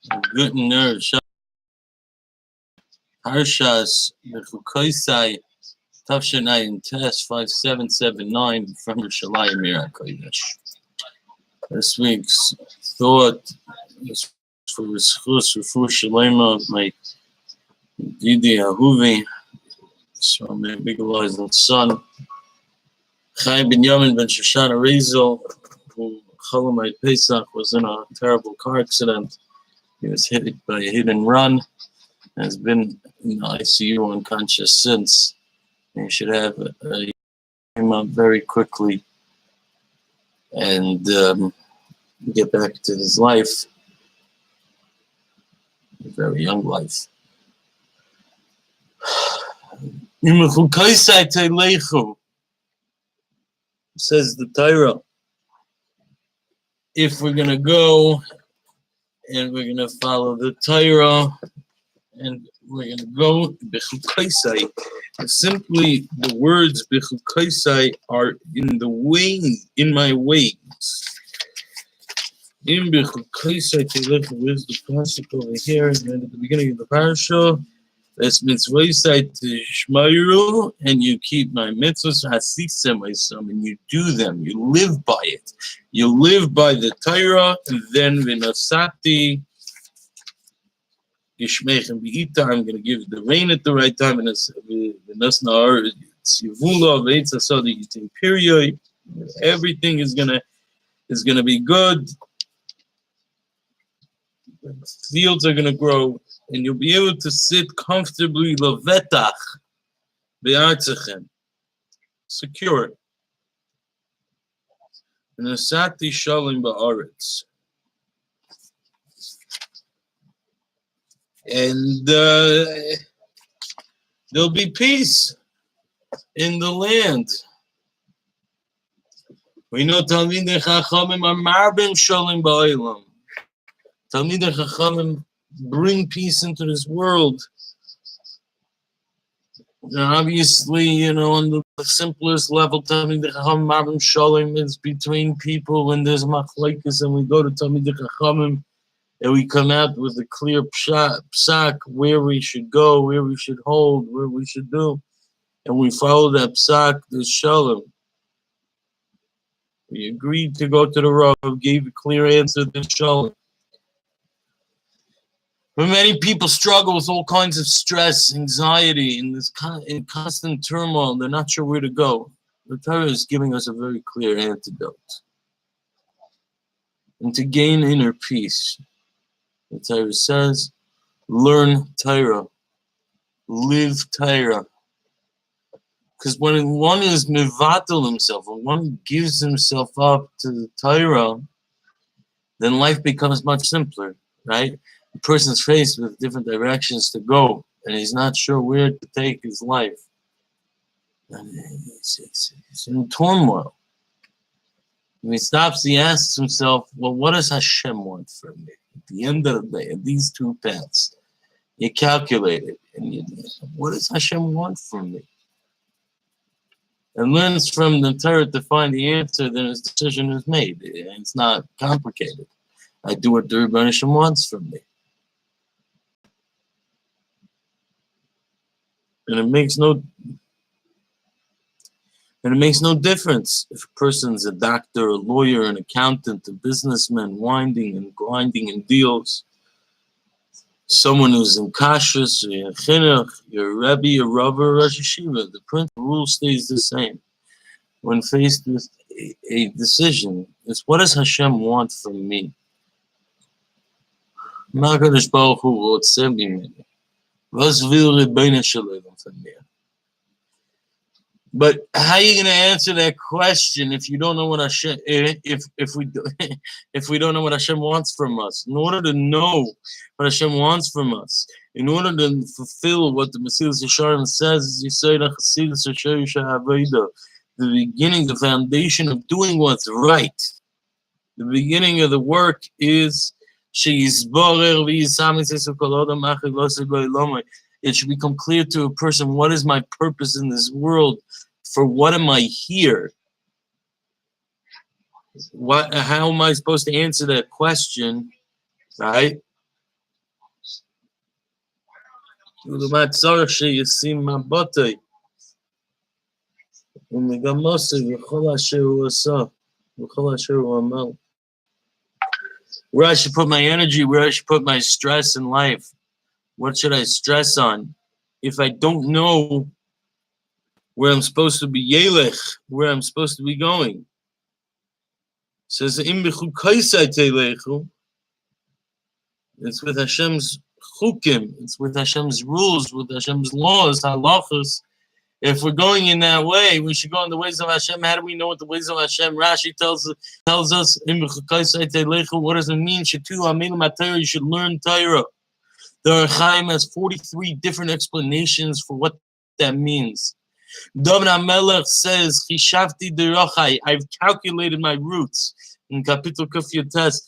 Good nerd. Parshas Bechukosai, Tafshanai Test 5779 from Yerushalayim Kodesh. This week's thought is for Rizchus Refu Shalema, my Didi Ahuvi, so my big and son, Chai Ben Yamin Ben Shoshana Rezel, who Cholamite Pesach was in a terrible car accident. He was hit by a hit and run. Has been in the ICU unconscious since. He should have came up very quickly and get back to his life, a very young life. Says the Torah, if we're going to go and we're going to follow the Torah, and we're going to go Bechukosai. Simply, the words Bechukosai are in the way, in my ways. In Bechukosai, where's the pasuk over here? And then at the beginning of the parasha, that's mitzvosai to shmairu, and you keep my mitzvahs, hasisem mysom, and you do them. You live by it. You live by the Torah, and then v'nosati. I'm going to give the rain at the right time, and everything is going to be good. The fields are going to grow, and you'll be able to sit comfortably, levetach, be'artzachem, secure. And asati shalom ba'aretz. And there'll be peace in the land. We know Talmidei Chachamim are marbim shalom ba'olam. Talmidei Chachamim bring peace into this world. And obviously, on the simplest level, Talmidei Chachamim marbim shalom is between people when there's machlokes, and we go to Talmidei Chachamim. And we come out with a clear psak where we should go, where we should hold, where we should do. And we follow that psak, the shalom. We agreed to go to the Rav, gave a clear answer to shalom. But many people struggle with all kinds of stress, anxiety, and in constant turmoil. They're not sure where to go. The Torah is giving us a very clear antidote. And to gain inner peace, the Torah says, learn Torah, live Torah. Because when one is mevatel himself, when one gives himself up to the Torah, then life becomes much simpler, right? The person's faced with different directions to go, and he's not sure where to take his life. And it's in turmoil. When he stops, he asks himself, well, what does Hashem want from me? At the end of the day, at these two paths, you calculate it, and what does Hashem want from me? And learns from the Torah to find the answer, then his decision is made. It's not complicated. I do what the Rebbeinu Hashem wants from me. And it makes no difference if a person's a doctor, a lawyer, an accountant, a businessman, winding and grinding in deals. Someone who's in kashrus, or you're a chinuch, you're a rebbe, a rav, or a rosh yeshiva. The principal rule stays the same. When faced with a decision, it's what does Hashem want from me? HaKadosh Baruch Hu rotzeh mimeni. Was will Rebbeinu Shalom von mir? But how are you going to answer that question if you don't know what Hashem, if we don't know what Hashem wants from us? In order to know what Hashem wants from us, in order to fulfill what the Mesilas Yesharim says, the beginning, the foundation of doing what's right, the beginning of the work is it should become clear to a person, what is my purpose in this world? For what am I here? How am I supposed to answer that question, right? ולעומת צורך שישים מבטי ומגמוסי וכל אשר הוא עשה וכל אשר הוא אמר. Where I should put my energy, where I should put my stress in life. What should I stress on? If I don't know where I'm supposed to be yelech, where I'm supposed to be going. It says, Im Bechukosai telechu. It's with Hashem's chukim, it's with Hashem's rules, with Hashem's laws, halachos. If we're going in that way, we should go in the ways of Hashem. How do we know what the ways of Hashem? Rashi tells us, what does it mean? You should learn Torah. The Ohr HaChaim has 43 different explanations for what that means. David HaMelech says, I've calculated my routes. In Kapitel Kuf Yotes,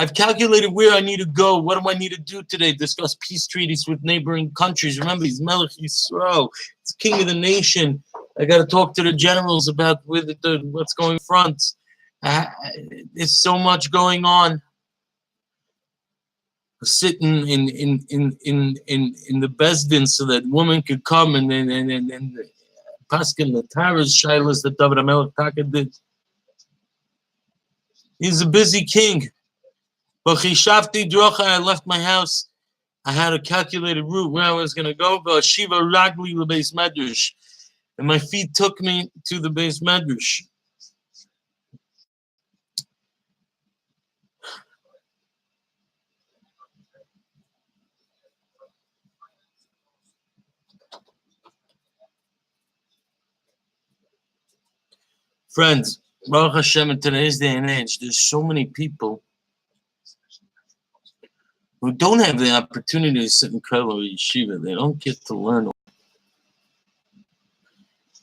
I've calculated where I need to go. What do I need to do today? Discuss peace treaties with neighboring countries. Remember, he's Melech Yisrael. It's king of the nation. I got to talk to the generals about what's going front. There's so much going on. Sitting in the Besdin so that woman could come and Paskin the Taras Shilas that David HaMelech Taka did. He's a busy king. But I left my house. I had a calculated route where I was going to go. Shiva Ragli the base medrash, and my feet took me to the base medrash. Friends, Baruch Hashem, in today's day and age, there's so many people who don't have the opportunity to sit in Kollel Yeshiva. They don't get to learn.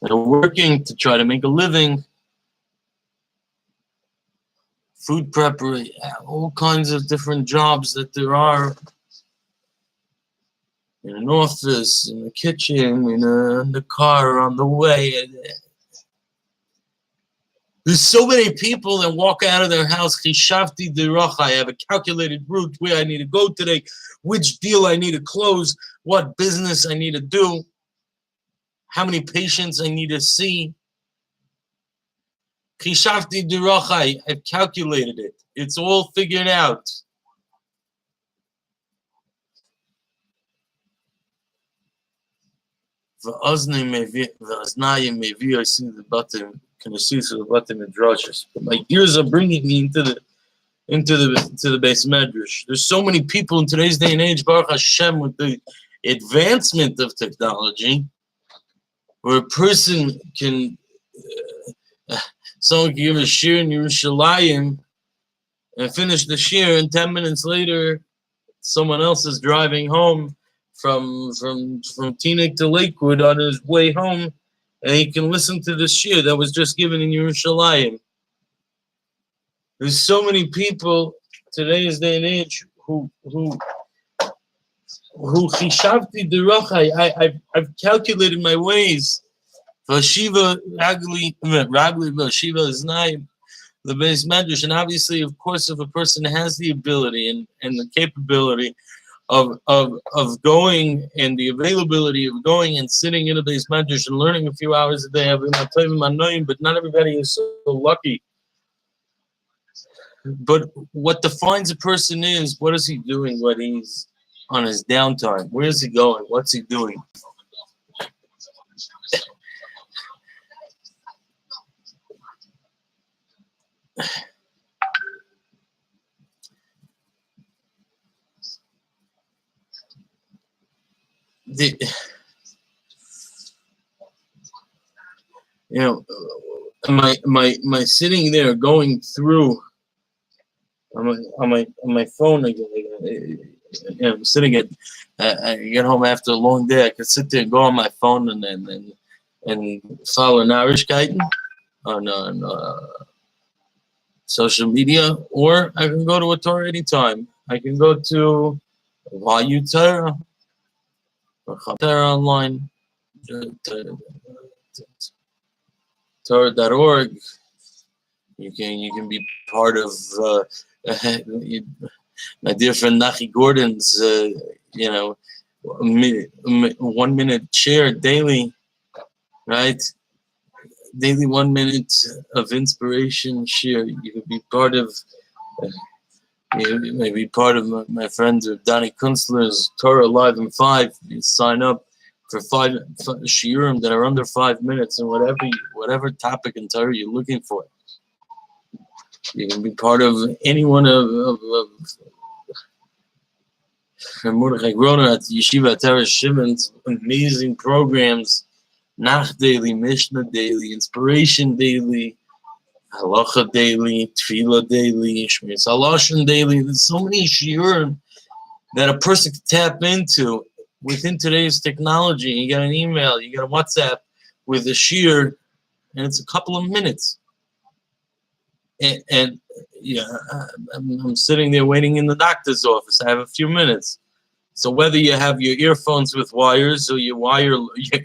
They're working to try to make a living, food preparation, all kinds of different jobs that there are in an office, in the kitchen, in the car, on the way. There's so many people that walk out of their house, Chishavti derach, I have a calculated route where I need to go today, which deal I need to close, what business I need to do, how many patients I need to see. Chishavti derach, I've calculated it. It's all figured out. V'aznayim mevi, I see the bottom. But my ears are bringing me into the base medrash. There's so many people in today's day and age, Baruch Hashem, with the advancement of technology, where a person can, someone can give a shir in Yerushalayim and finish the shir, and 10 minutes later, someone else is driving home from Teaneck to Lakewood on his way home, and he can listen to the shir that was just given in Yerushalayim. There's so many people today's day and age who chishavti derach. I've calculated my ways. Vashiva ragli vashiva znaim the base medrash, and obviously, of course, if a person has the ability and the capability of going and the availability of going and sitting in a base medrash and learning a few hours a day, but not everybody is so lucky. But what defines a person is, what is he doing when he's on his downtime? Where is he going? What's he doing? My sitting there going through on my phone again. I'm sitting at I get home after a long day. I can sit there and go on my phone and follow Narishkeiten on social media, or I can go to a Torah anytime. I can go to Vayu Torah or Torah online, Torah.org. You can be part of my dear friend Nachi Gordon's 1 minute share daily, right? Daily 1 minute of inspiration share. You could be part of. You may be part of my friend Donnie Kunstler's Torah Live in 5. You sign up for 5 shiurim that are under 5 minutes, and whatever topic in Torah you're looking for. You can be part of any one of Mordechai Groner at Yeshiva Teresh Shimon's amazing programs. Nach daily, Mishnah daily, Inspiration daily, Halacha daily, Tefillah daily, Shmiras Haloshen daily. There's so many shiurim that a person can tap into within today's technology. You get an email, you get a WhatsApp with a shiur, and it's a couple of minutes. And yeah, I'm sitting there waiting in the doctor's office. I have a few minutes. So whether you have your earphones with wires or your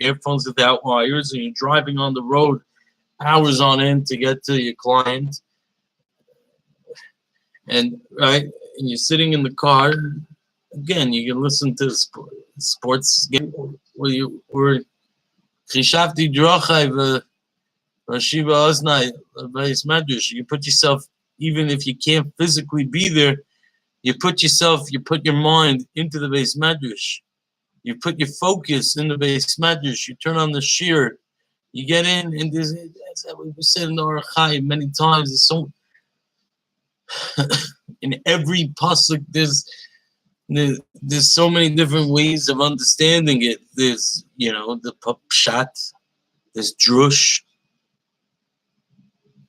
earphones without wires, or you're driving on the road hours on end to get to your client, and you're sitting in the car, again, you can listen to sports game or Chishafti Drochai Rashiva Oznai Bais Medrash. You put yourself, even if you can't physically be there, you put your mind into the Beis Medrash. You put your focus in the Beis Medrash. You turn on the shiur. You get in, and there's, as we said in the Orach Chaim many times, there's so in every pasuk there's so many different ways of understanding it. There's the pshat, there's drush,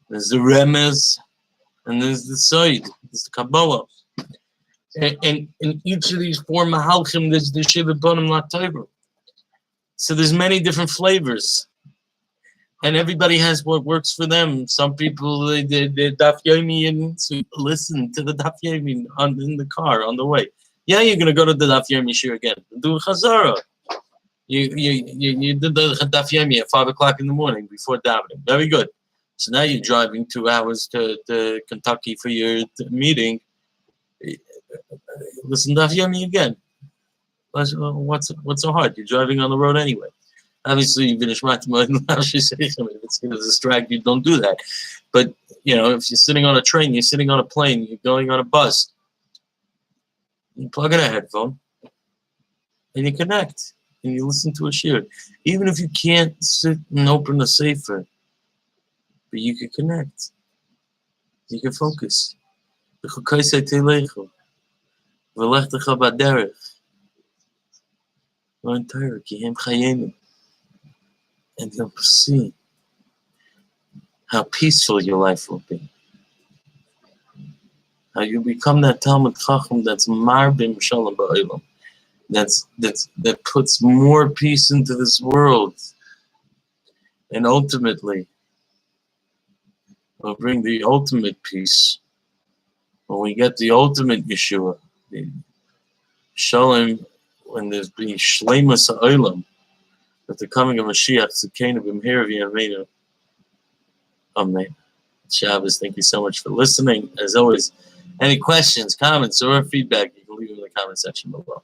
there's the remez, and there's the side, there's the kabbalah. And in each of these 4 mahalchim, there's the shiva bonim latayra. So there's many different flavors, and everybody has what works for them. Some people they daf yomi, and so listen to the daf yomi in the car on the way. Yeah, you're gonna go to the daf yomi shiur again. Do chazara. You did the daf yomi at 5 o'clock in the morning before davening. Very good. So now you're driving 2 hours to Kentucky for your meeting. Listen to daf yomi again. What's so hard? You're driving on the road anyway. Obviously, you've been if it's going to distract you, don't do that. But if you're sitting on a train, you're sitting on a plane, you're going on a bus, you plug in a headphone and you connect and you listen to a shiur. Even if you can't sit and open a sefer, but you can connect. You can focus. Bechukosai telechu, v'lechtecha b'derech. Learn Torah, ki hem chayenu. And you'll see how peaceful your life will be. How you become that Talmud Chacham that's marbim shalom ba'olam. That puts more peace into this world. And ultimately will bring the ultimate peace. When we get the ultimate Yeshua, the Shalom, when there's being Shleimus ha'olam, with the coming of Mashiach, Tzidkenu b'mehera v'yameinu. Amen. Shabbos, thank you so much for listening. As always, any questions, comments, or feedback, you can leave them in the comment section below.